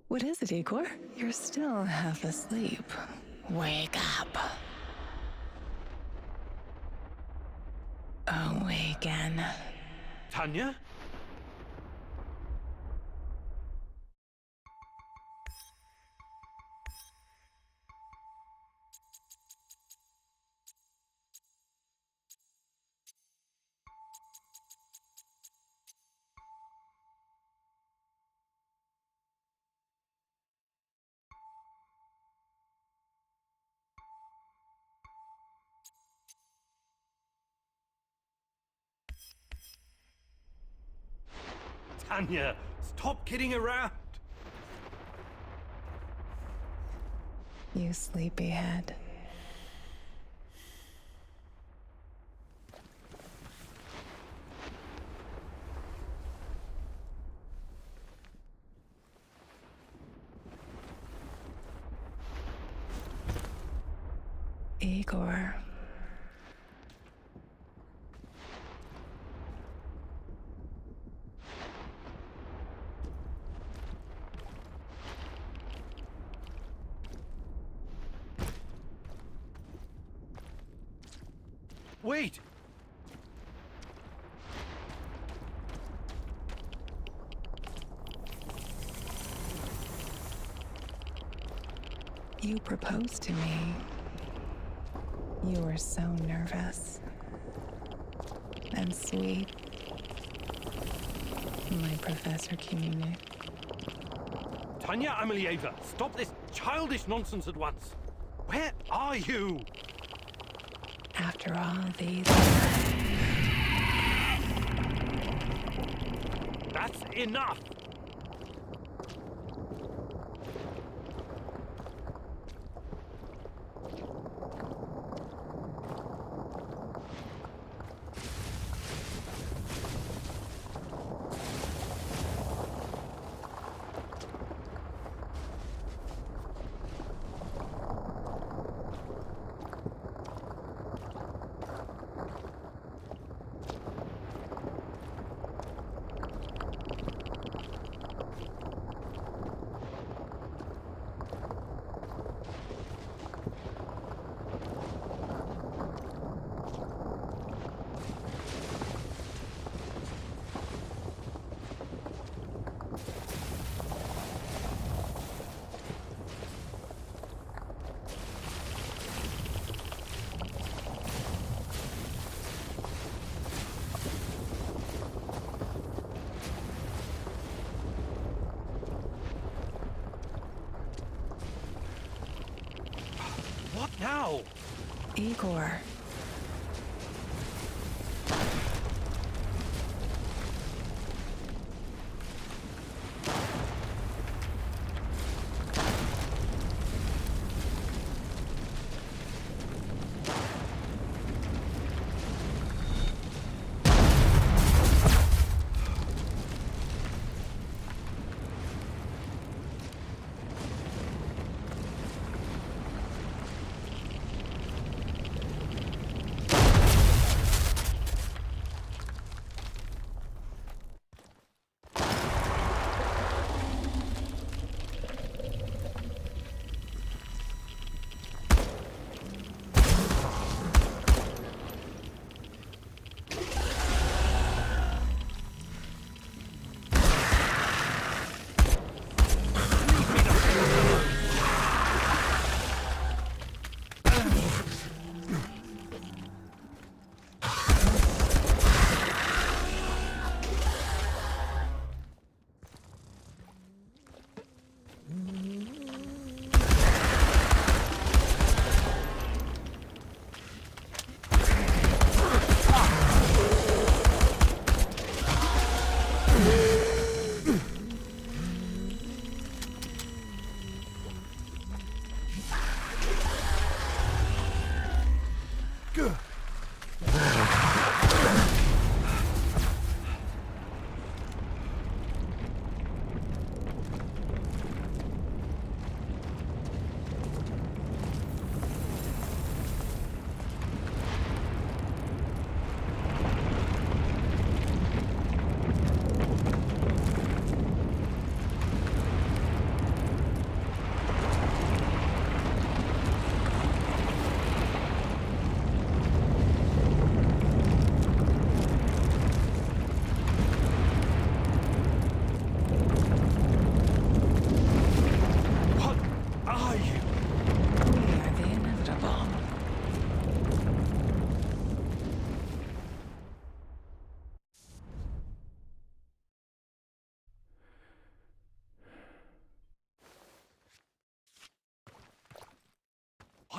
What is it, Igor? You're still half asleep. Wake up. Awaken. Tanya? Tanya, stop kidding around. You sleepyhead. Igor. Wait! You proposed to me. You were so nervous and sweet. My Professor Koenig. Tanya Amelieva, stop this childish nonsense at once. Where are you? After all these... That's enough! What now? Igor.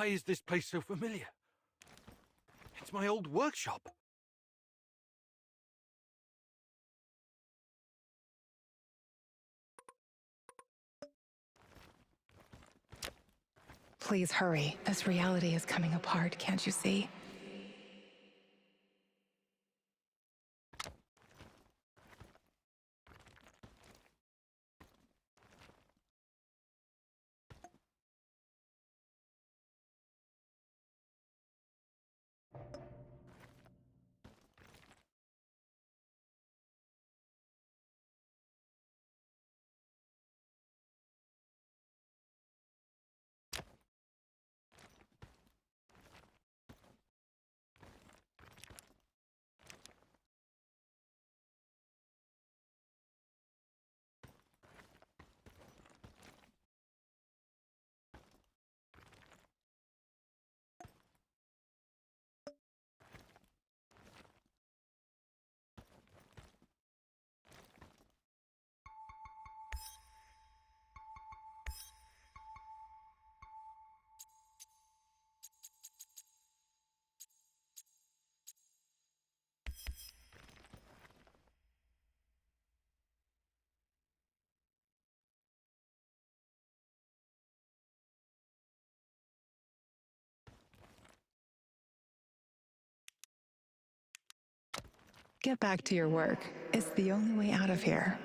Why is this place so familiar? It's my old workshop. Please hurry. This reality is coming apart, can't you see? Get back to your work. It's the only way out of here.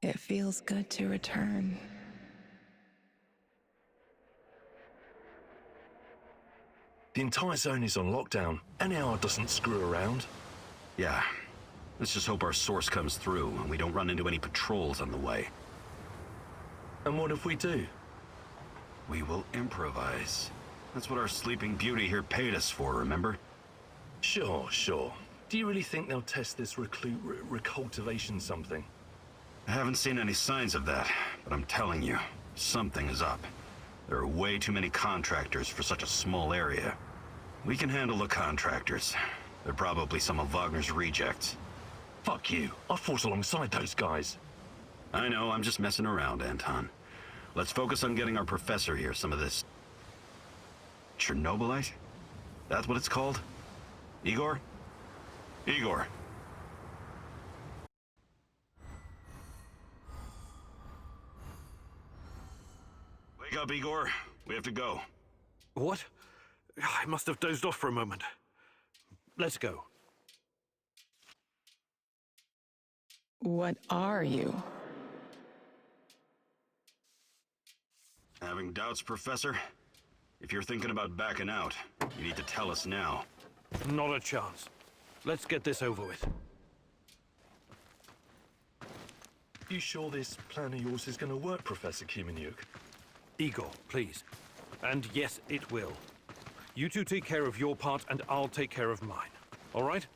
It feels good to return. The entire zone is on lockdown. NAR doesn't screw around. Yeah. Let's just hope our source comes through and we don't run into any patrols on the way. And what if we do? We will improvise. That's what our Sleeping Beauty here paid us for, remember? Sure. Do you really think they'll test this recultivation something? I haven't seen any signs of that, but I'm telling you, something is up. There are way too many contractors for such a small area. We can handle the contractors. They're probably some of Wagner's rejects. Fuck you. I fought alongside those guys. I know, I'm just messing around, Anton. Let's focus on getting our professor here some of this... Chernobylite? That's what it's called? Igor? Igor. Wake up, Igor. We have to go. What? I must have dozed off for a moment. Let's go. What are you? Having doubts, Professor? If you're thinking about backing out, you need to tell us now. Not a chance. Let's get this over with. You sure this plan of yours is going to work, Professor Kimenyuk? Igor, please. And yes, it will. You two take care of your part, and I'll take care of mine. All right?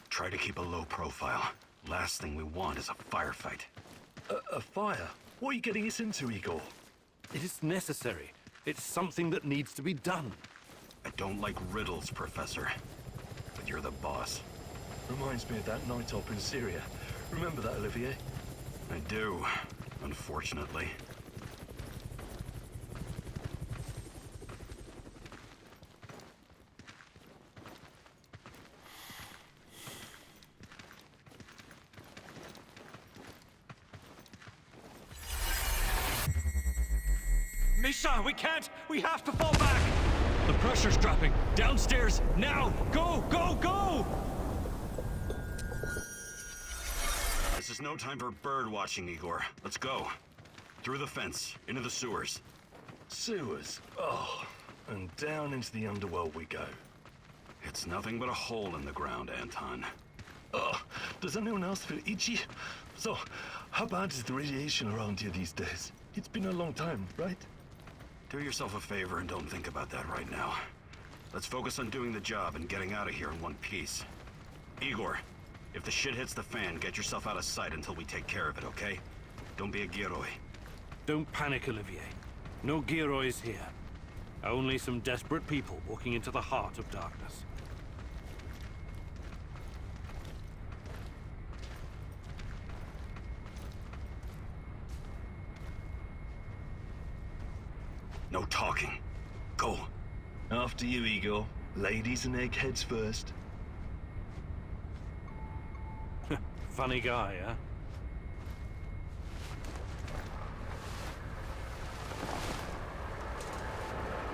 Try to keep a low profile. Last thing we want is a firefight. A fire? What are you getting us into, Igor? It is necessary. It's something that needs to be done. I don't like riddles, Professor. But you're the boss. Reminds me of that night op in Syria. Remember that, Olivier? I do, unfortunately. Misha, we can't! We have to fall back! The pressure's dropping. Downstairs, now! Go, go, go! This is no time for bird watching, Igor. Let's go. Through the fence, into the sewers. Sewers. Oh, and down into the underworld we go. It's nothing but a hole in the ground, Anton. Oh, does anyone else feel itchy? So, how bad is the radiation around here these days? It's been a long time, right? Do yourself a favor and don't think about that right now. Let's focus on doing the job and getting out of here in one piece. Igor, if the shit hits the fan, get yourself out of sight until we take care of it, okay? Don't be a Gilroy. Don't panic, Olivier. No Giroids here. Only some desperate people walking into the heart of darkness. No talking. Go. After you, Igor. Ladies and eggheads first. Funny guy, huh?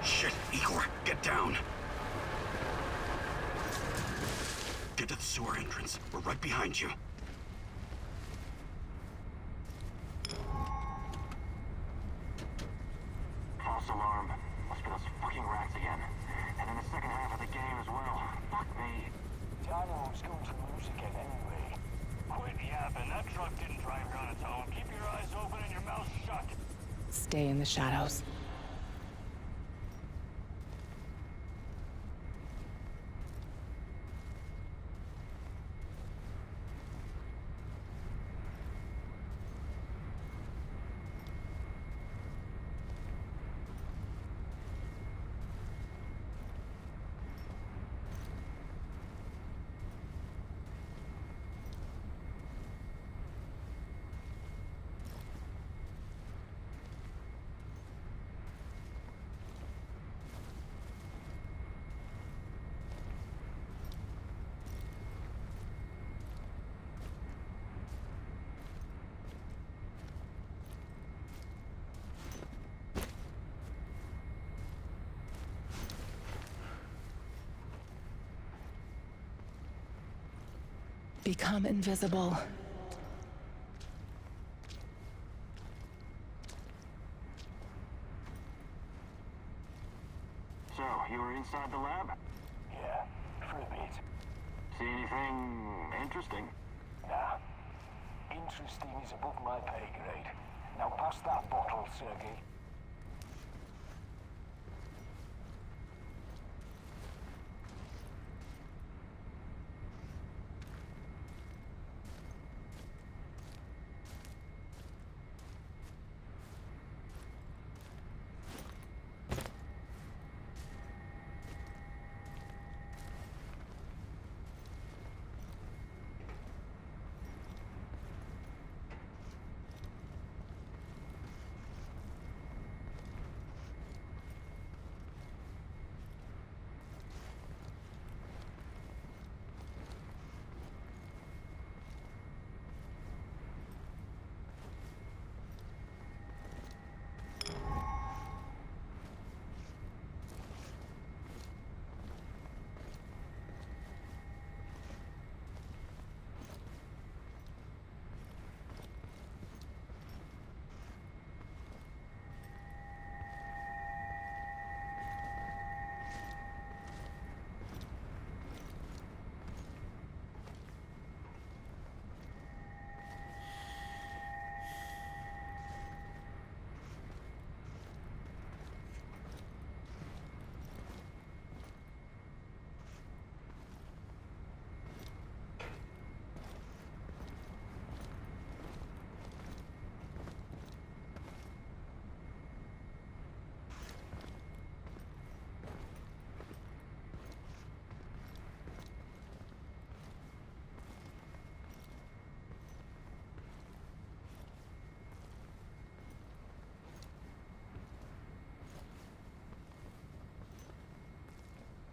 Shit, Igor, get down. Get to the sewer entrance. We're right behind you. False alarm. Must be those fucking rats again. And in the second half of the game as well. Fuck me. I know who's going to lose again anyway. Quit yapping. That truck didn't drive here on its own. Keep your eyes open and your mouth shut. Stay in the shadows. Become invisible. So, you were inside the lab? Yeah, for a bit. See anything interesting? Nah. Interesting is above my pay grade. Now pass that bottle, Sergei.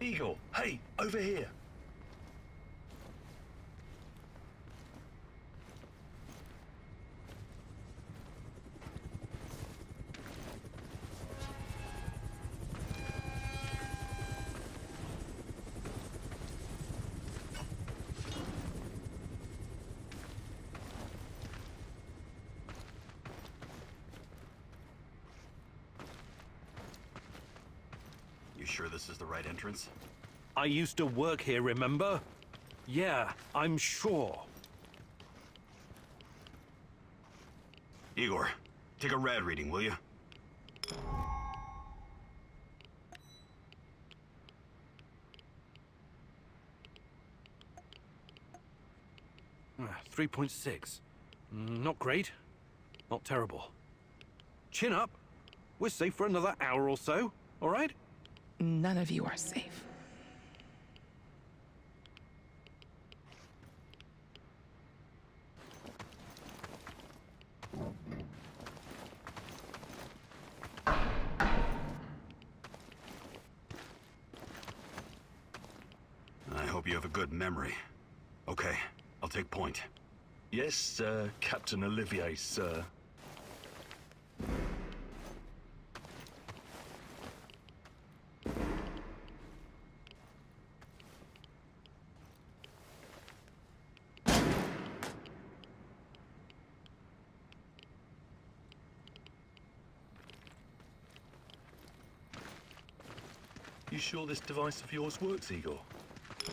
Igor, hey, over here. You sure this is the right entrance? I used to work here, remember? Yeah, I'm sure. Igor, take a rad reading, will you? 3.6. Not great. Not terrible. Chin up. We're safe for another hour or so, all right? None of you are safe. I hope you have a good memory. Okay, I'll take point. Yes, Captain Olivier, sir. You sure this device of yours works, Igor?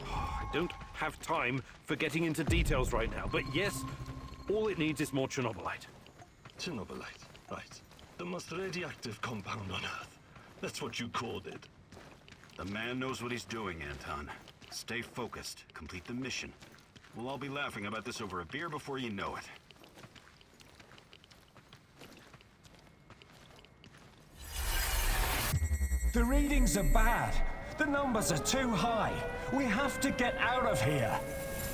I don't have time for getting into details right now, but yes, all it needs is more Chernobylite. Chernobylite, right. The most radioactive compound on Earth. That's what you called it. The man knows what he's doing, Anton. Stay focused. Complete the mission. We'll all be laughing about this over a beer before you know it. The readings are bad. The numbers are too high. We have to get out of here.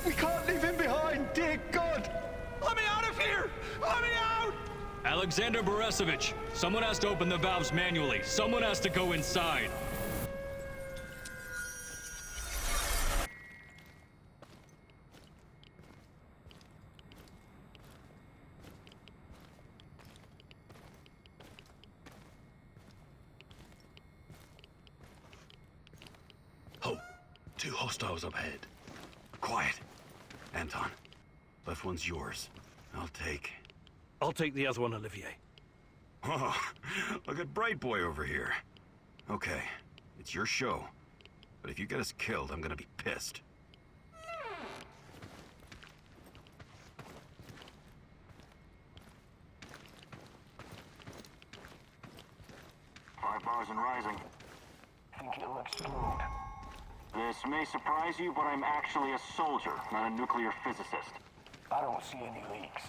We can't leave him behind, dear God! Let me out of here! Let me out! Alexander Borisovich, someone has to open the valves manually. Someone has to go inside. Oh, two hostiles up ahead. Quiet. Anton, left one's yours. I'll take the other one, Olivier. Oh, look at Bright Boy over here. Okay, it's your show. But if you get us killed, I'm gonna be pissed. Five bars and rising. Think it'll explode. This may surprise you, but I'm actually a soldier, not a nuclear physicist. I don't see any leaks.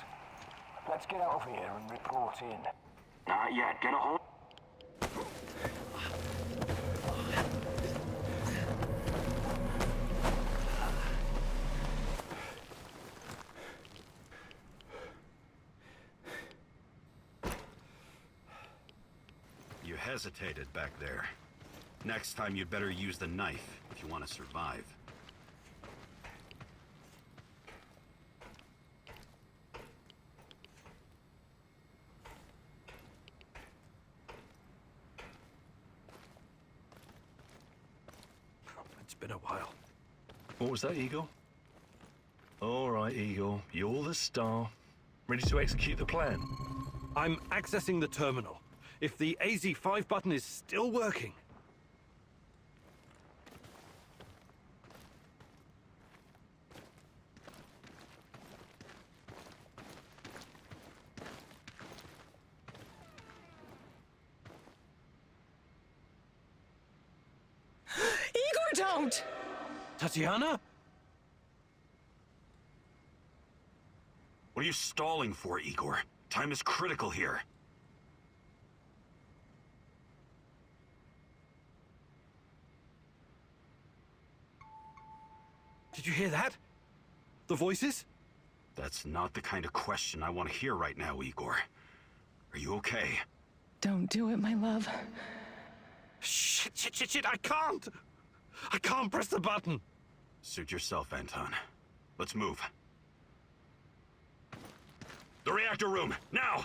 Let's get out of here and report in. Not yet. Get a hold. You hesitated back there. Next time you'd better use the knife if you want to survive. It's been a while. What was that, Igor? All right, Igor. You're the star. Ready to execute the plan? I'm accessing the terminal. If the AZ5 button is still working. Igor, don't! Tatiana? What are you stalling for, Igor? Time is critical here. Did you hear that? The voices? That's not the kind of question I want to hear right now, Igor. Are you okay? Don't do it, my love. Shit, I can't! I can't press the button! Suit yourself, Anton. Let's move. The reactor room, now!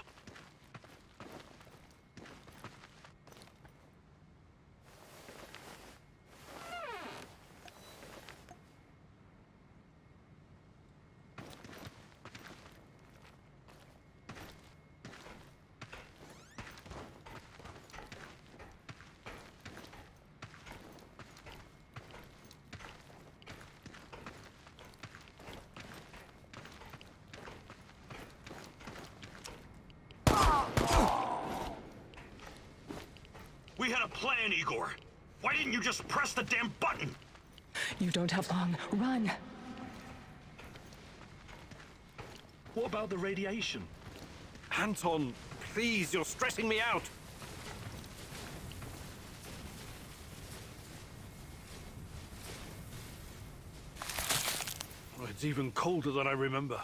We had a plan, Igor. Why didn't you just press the damn button? You don't have long. Run. What about the radiation? Anton, please, you're stressing me out. Oh, it's even colder than I remember.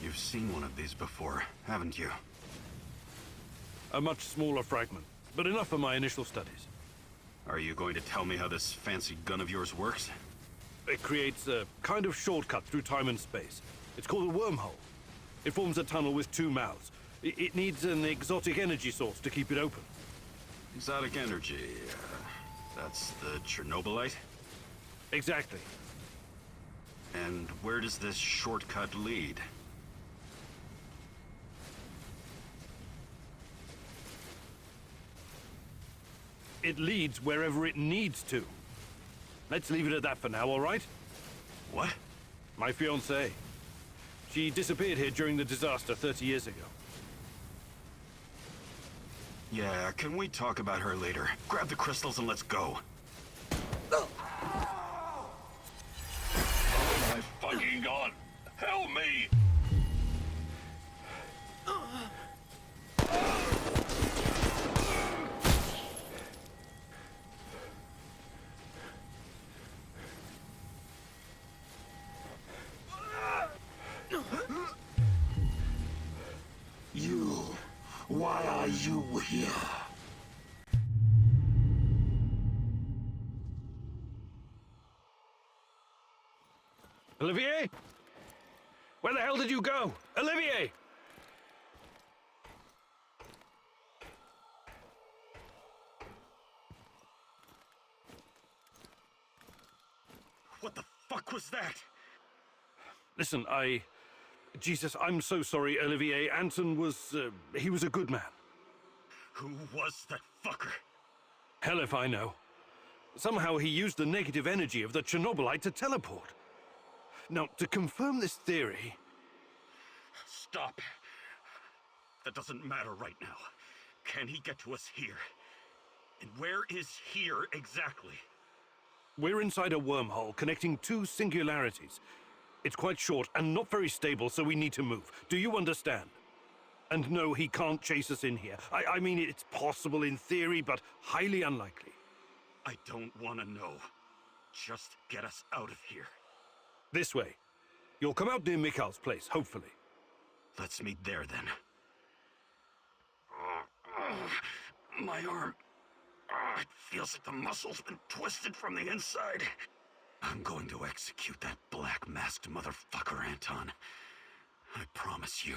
You've seen one of these before, haven't you? A much smaller fragment, but enough for my initial studies. Are you going to tell me how this fancy gun of yours works? It creates a kind of shortcut through time and space. It's called a wormhole. It forms a tunnel with two mouths. It needs an exotic energy source to keep it open. Exotic energy. That's the Chernobylite? Exactly. And where does this shortcut lead? It leads wherever it needs to. Let's leave it at that for now, all right? What? My fiancée. She disappeared here during the disaster 30 years ago. Yeah, can we talk about her later? Grab the crystals and let's go. My fucking god! Help me! You. Why are you here? Olivier? Where the hell did you go? Olivier! What the fuck was that? Listen, Jesus, I'm so sorry, Olivier. Anton was, he was a good man. Who was that fucker? Hell if I know. Somehow he used the negative energy of the Chernobylite to teleport. Now, to confirm this theory... Stop. That doesn't matter right now. Can he get to us here? And where is here exactly? We're inside a wormhole connecting two singularities. It's quite short and not very stable, so we need to move. Do you understand? And no, he can't chase us in here. I mean, it's possible in theory, but highly unlikely. I don't want to know. Just get us out of here. This way. You'll come out near Mikhail's place, hopefully. Let's meet there, then. My arm. It feels like the muscle's been twisted from the inside. I'm going to execute that black-masked motherfucker, Anton. I promise you.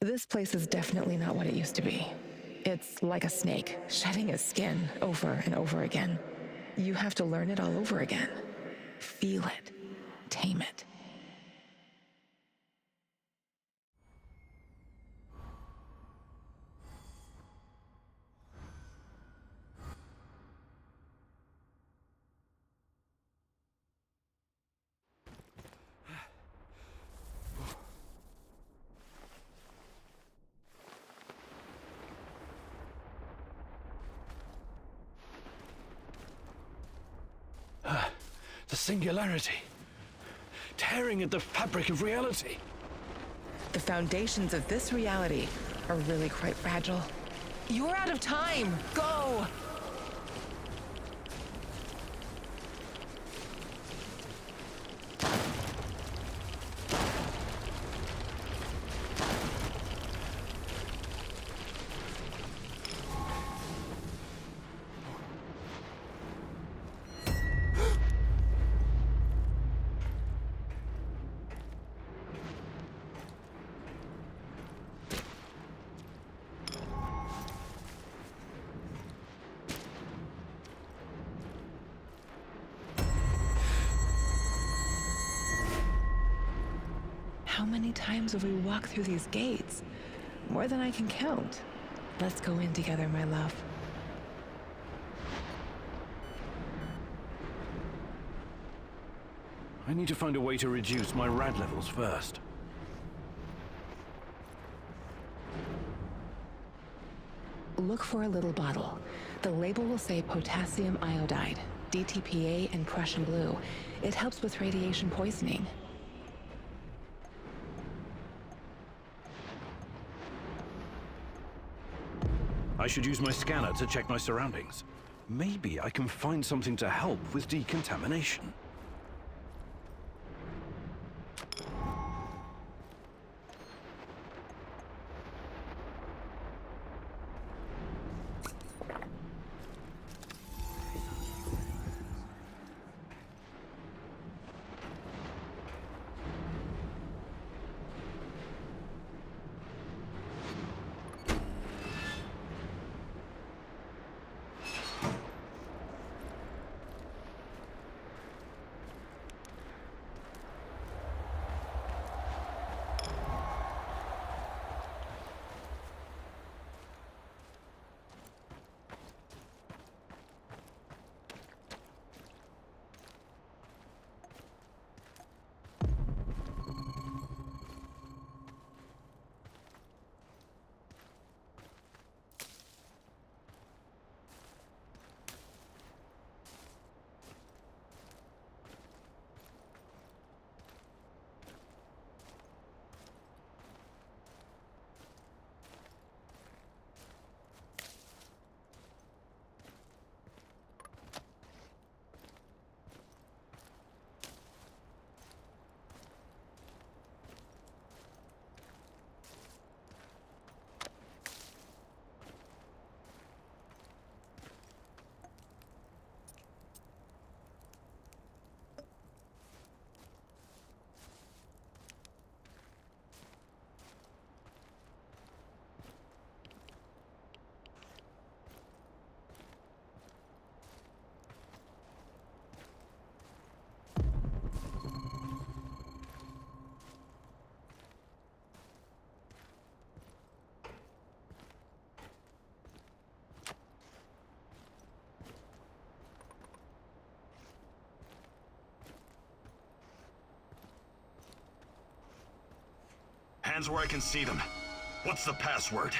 This place is definitely not what it used to be. It's like a snake, shedding its skin over and over again. You have to learn it all over again. Feel it. Tame it. The singularity. Tearing at the fabric of reality. The foundations of this reality are really quite fragile. You're out of time! Go! How many times have we walked through these gates? More than I can count. Let's go in together, my love. I need to find a way to reduce my rad levels first. Look for a little bottle. The label will say potassium iodide, DTPA, and Prussian blue. It helps with radiation poisoning. I should use my scanner to check my surroundings. Maybe I can find something to help with decontamination. Hands where I can see them. What's the password?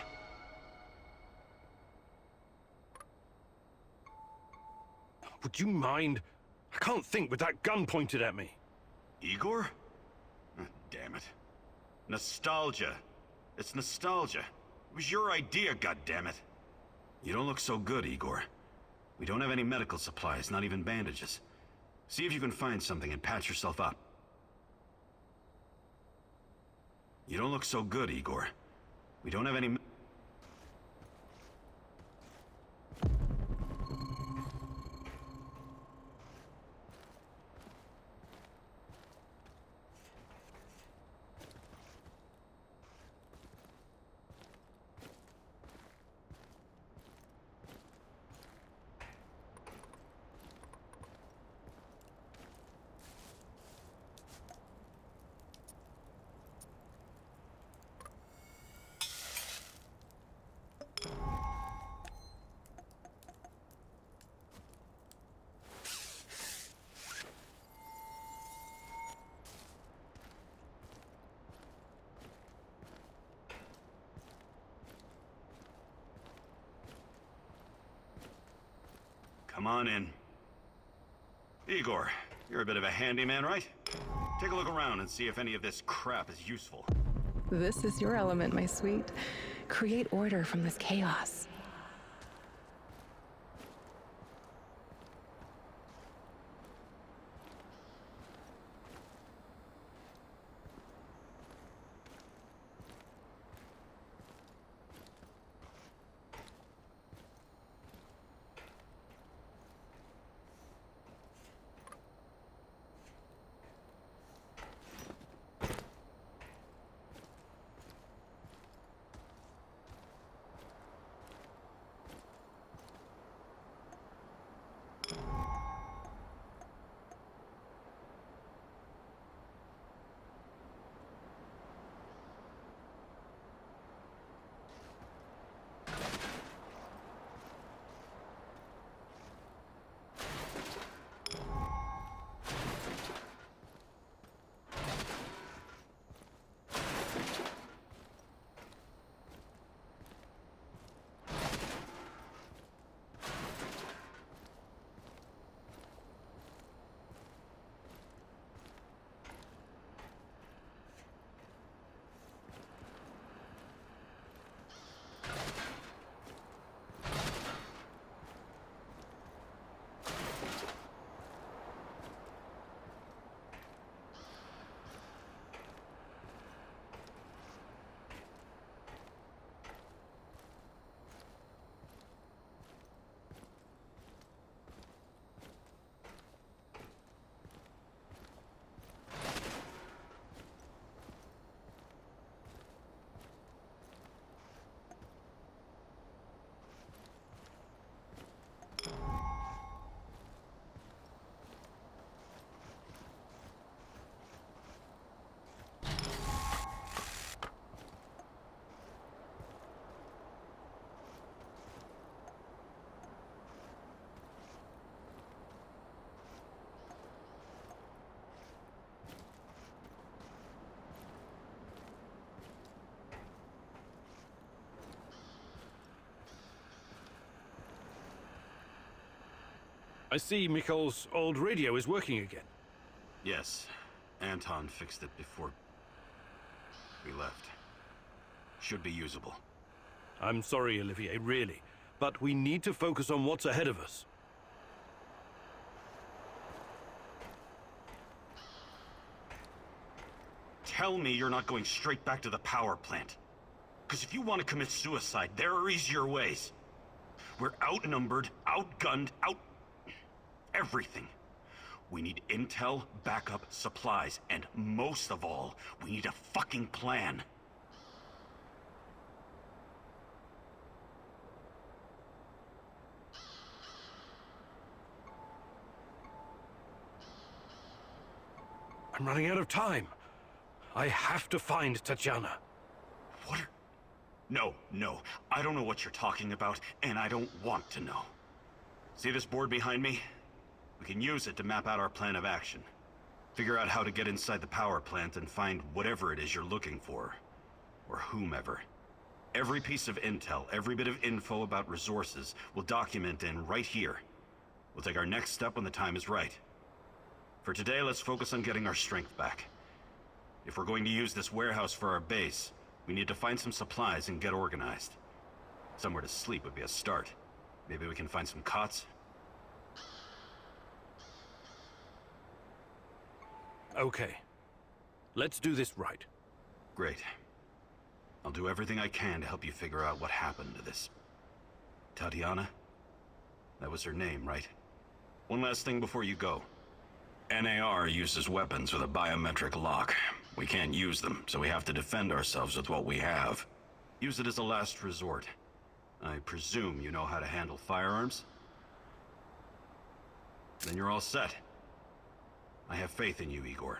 Would you mind? I can't think with that gun pointed at me. Igor? Damn it. Nostalgia. It's nostalgia. It was your idea, goddammit. You don't look so good, Igor. We don't have any medical supplies, not even bandages. See if you can find something and patch yourself up. You don't look so good, Igor. We don't have any... Come on in. Igor, you're a bit of a handyman, right? Take a look around and see if any of this crap is useful. This is your element, my sweet. Create order from this chaos. I see Mikol's old radio is working again. Yes, Anton fixed it before we left. Should be usable. I'm sorry, Olivier, really. But we need to focus on what's ahead of us. Tell me you're not going straight back to the power plant. Because if you want to commit suicide, there are easier ways. We're outnumbered, outgunned, everything. We need intel, backup, supplies, and most of all, we need a fucking plan. I'm running out of time. I have to find Tatiana. What are... No. I don't know what you're talking about, and I don't want to know. See this board behind me? We can use it to map out our plan of action. Figure out how to get inside the power plant and find whatever it is you're looking for. Or whomever. Every piece of intel, every bit of info about resources, we'll document in right here. We'll take our next step when the time is right. For today, let's focus on getting our strength back. If we're going to use this warehouse for our base, we need to find some supplies and get organized. Somewhere to sleep would be a start. Maybe we can find some cots? Okay. Let's do this right. Great. I'll do everything I can to help you figure out what happened to this... Tatiana? That was her name, right? One last thing before you go. NAR uses weapons with a biometric lock. We can't use them, so we have to defend ourselves with what we have. Use it as a last resort. I presume you know how to handle firearms? Then you're all set. I have faith in you, Igor.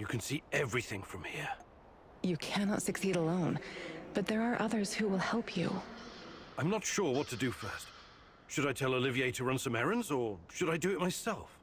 You can see everything from here. You cannot succeed alone, but there are others who will help you. I'm not sure what to do first. Should I tell Olivier to run some errands, or should I do it myself?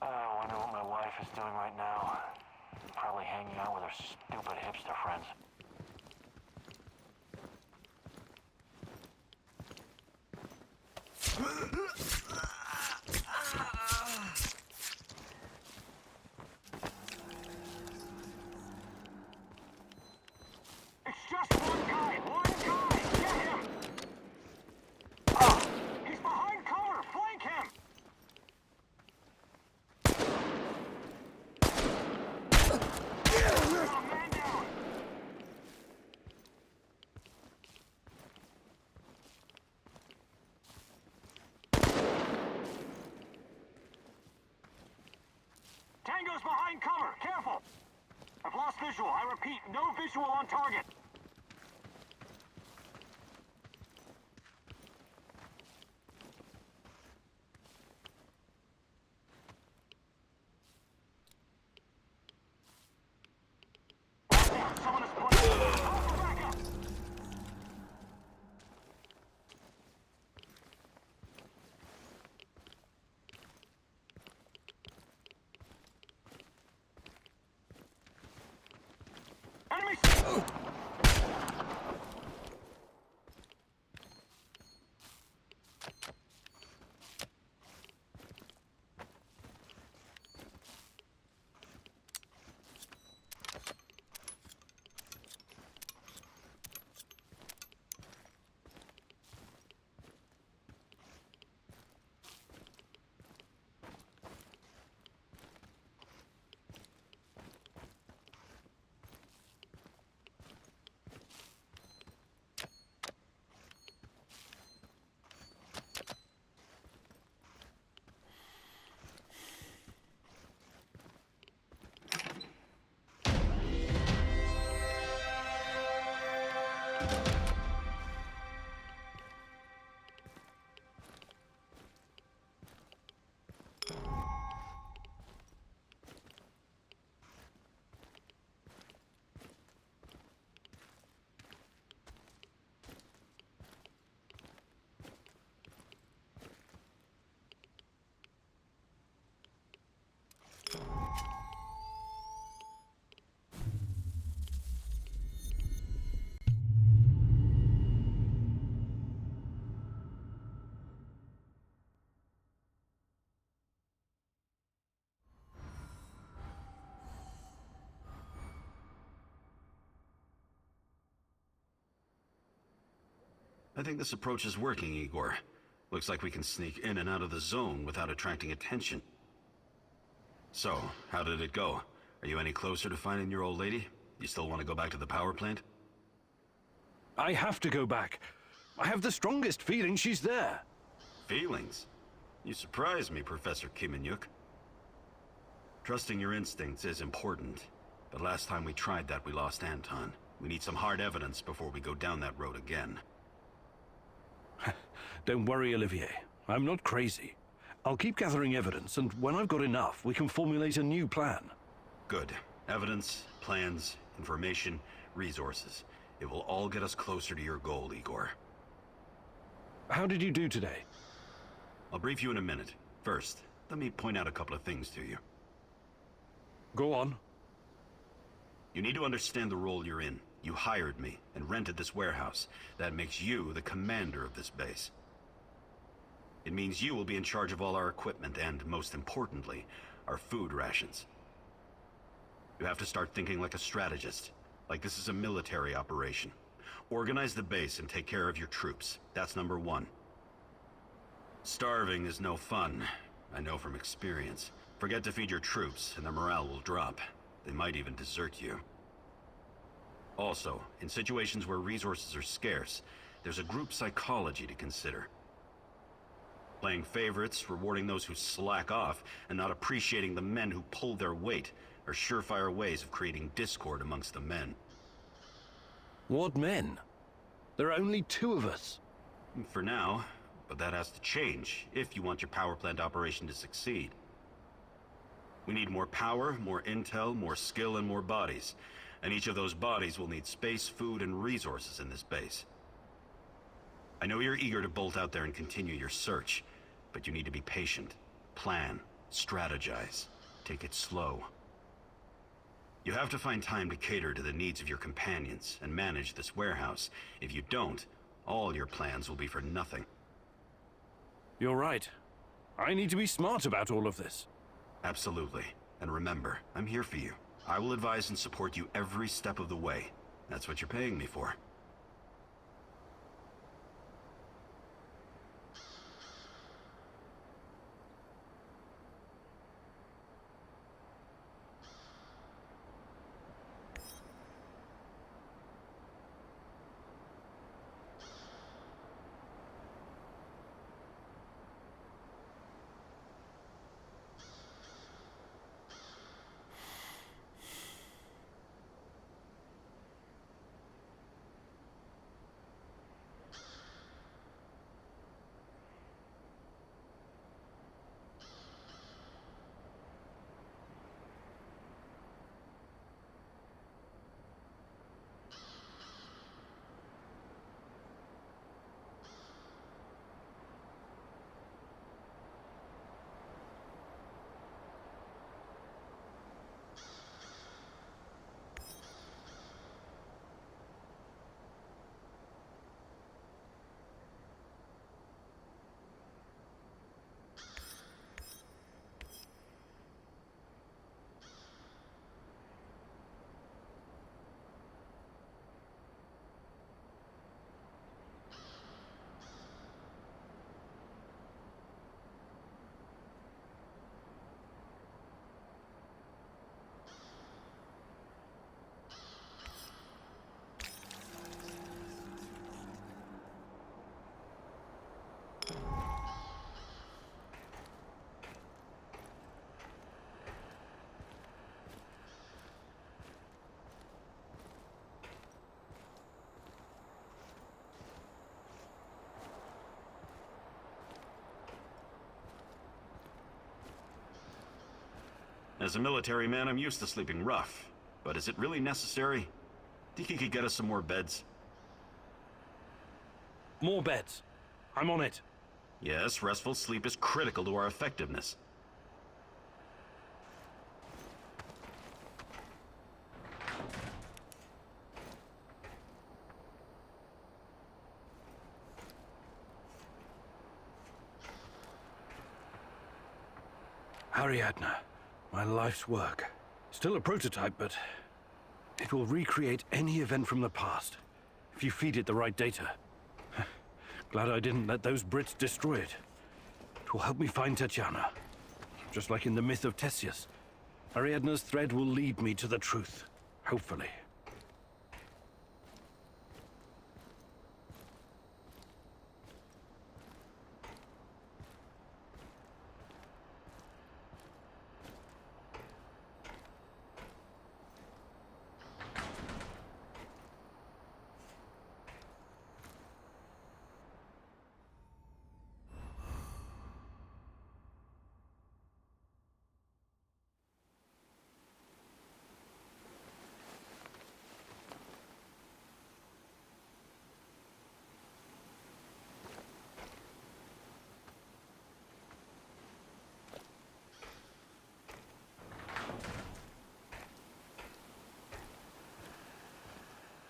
I wonder what my wife is doing right now. Probably hanging out with her stupid hipster friends. It's just one guy! One guy! Get him! He's behind cover! Flank him! Oh, man down! Tango's behind cover! Careful! I've lost visual. I repeat, no visual on target. Someone is playing. Alpha backup! Enemy! I think this approach is working, Igor. Looks like we can sneak in and out of the zone without attracting attention. So, how did it go? Are you any closer to finding your old lady? You still want to go back to the power plant? I have to go back. I have the strongest feeling she's there. Feelings? You surprise me, Professor Kiminyuk. Trusting your instincts is important, but last time we tried that, we lost Anton. We need some hard evidence before we go down that road again. Don't worry, Olivier. I'm not crazy. I'll keep gathering evidence, and when I've got enough, we can formulate a new plan. Good. Evidence, plans, information, resources. It will all get us closer to your goal, Igor. How did you do today? I'll brief you in a minute. First, let me point out a couple of things to you. Go on. You need to understand the role you're in. You hired me and rented this warehouse. That makes you the commander of this base. It means you will be in charge of all our equipment and, most importantly, our food rations. You have to start thinking like a strategist, like this is a military operation. Organize the base and take care of your troops. That's number one. Starving is no fun. I know from experience. Forget to feed your troops and their morale will drop. They might even desert you. Also, in situations where resources are scarce, there's a group psychology to consider. Playing favorites, rewarding those who slack off, and not appreciating the men who pull their weight are surefire ways of creating discord amongst the men. What men? There are only 2 of us. For now, but that has to change if you want your power plant operation to succeed. We need more power, more intel, more skill, and more bodies. And each of those bodies will need space, food, and resources in this base. I know you're eager to bolt out there and continue your search, but you need to be patient, plan, strategize, take it slow. You have to find time to cater to the needs of your companions and manage this warehouse. If you don't, all your plans will be for nothing. You're right. I need to be smart about all of this. Absolutely. And remember, I'm here for you. I will advise and support you every step of the way. That's what you're paying me for. As a military man, I'm used to sleeping rough. But is it really necessary? Think you could get us some more beds? More beds. I'm on it. Yes, restful sleep is critical to our effectiveness. Ariadne, my life's work. Still a prototype, but it will recreate any event from the past if you feed it the right data. Glad I didn't let those Brits destroy it. It will help me find Tatiana. Just like in the myth of Theseus, Ariadne's thread will lead me to the truth. Hopefully.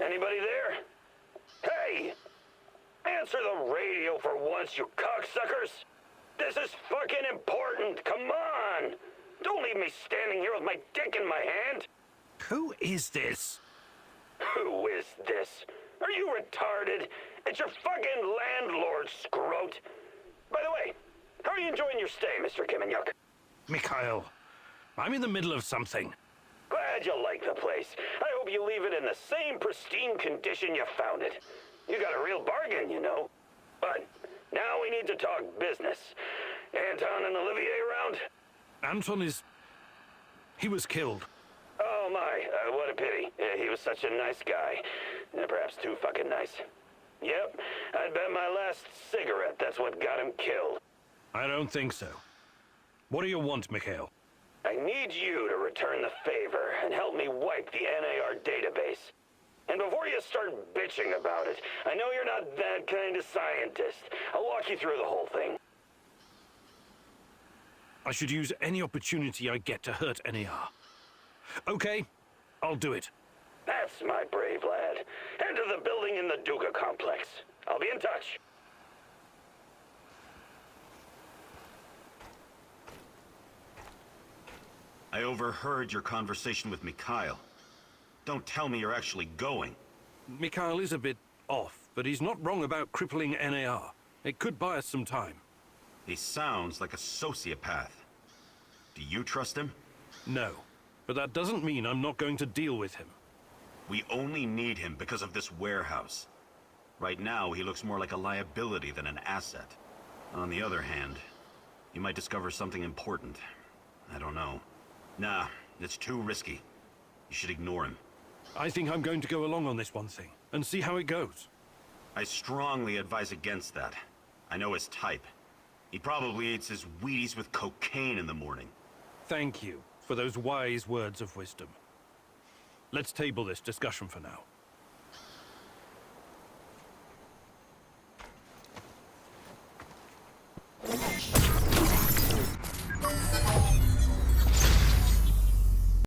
Anybody there? Hey! Answer the radio for once, you cocksuckers! This is fucking important, come on! Don't leave me standing here with my dick in my hand! Who is this? Who is this? Are you retarded? It's your fucking landlord, scrote! By the way, how are you enjoying your stay, Mr. Kiminyuk? Mikhail, I'm in the middle of something. Glad you like the place. I hope you leave it in the same pristine condition you found it. You got a real bargain, you know. But now we need to talk business. Anton and Olivier around? Anton is... he was killed. Oh my, what a pity. He was such a nice guy. Perhaps too fucking nice. Yep, I'd bet my last cigarette that's what got him killed. I don't think so. What do you want, Mikhail? I need you to return the favor and help me wipe the NAR database. And before you start bitching about it, I know you're not that kind of scientist. I'll walk you through the whole thing. I should use any opportunity I get to hurt NAR. Okay, I'll do it. That's my brave lad. Enter the building in the Duga complex. I'll be in touch. I overheard your conversation with Mikhail. Don't tell me you're actually going. Mikhail is a bit off, but he's not wrong about crippling NAR. It could buy us some time. He sounds like a sociopath. Do you trust him? No, but that doesn't mean I'm not going to deal with him. We only need him because of this warehouse. Right now, he looks more like a liability than an asset. On the other hand, you might discover something important. I don't know. Nah, it's too risky. You should ignore him. I think I'm going to go along on this one thing, and see how it goes. I strongly advise against that. I know his type. He probably eats his Wheaties with cocaine in the morning. Thank you for those wise words of wisdom. Let's table this discussion for now.